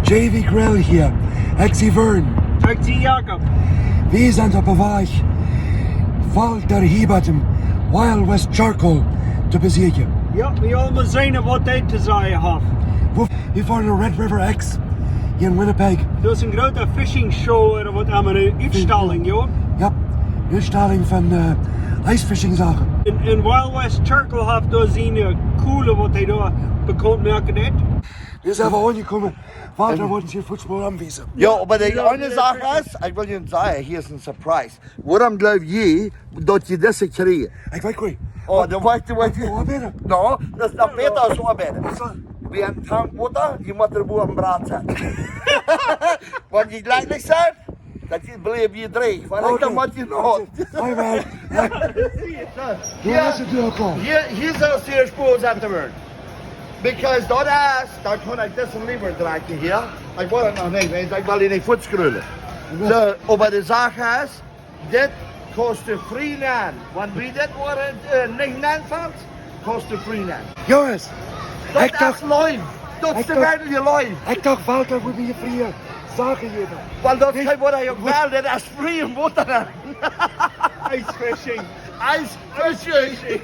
JV Grill hier. Exie Vern. Exie Jacob. We zijn op weg. Walter Hiebertem. Wildwest Charcoal te bezieken. Ja, we allemaal zijn wat hij te zeggen heeft. We varen naar Red River X hier in Winnipeg. Dat is een grote fishing show wat aan een uitstalling, joh. Ja, een uitstalling van ijsfishingzaken. In Wildwest Charcoal heeft daar zijn coole wat hij daar bekend maken heeft. Wir sind aber angekommen. Walter wollte hier voetbal aanwijzen. Ja, maar de ene zaak is, ik wil je zeggen, hier is een surprise. Waarom geloof je dat je deze kreeg? Ik weet niet. Oh, dan weet je wat je... Wat binnen? Nou, dat is nog beter als oorbedden. Bij een tankwater, je moet er boven braad zetten. Want je lijkt niet zijn, dat je blijft je dreig. Want ik dan moet je nog. Hoi man. Hoe is het nu ook? Hier zal zeer spoor zetten worden. Because dat is, dan kan ik deze liever draken hier. Ik wil het nog niet, want ik wil je niet voet scrullen. Zo, maar de zaak is, dit kost de vrienden. Want wie dit worden niet aanvangt, kost de vrienden. Jongens, Dat is live. Dat is de wereld je live. ik dacht Walter moet me je vrienden zaken geven. Want dat is wat hij ook wel, dat is vrij en water. Ice fishing. Ice fishing.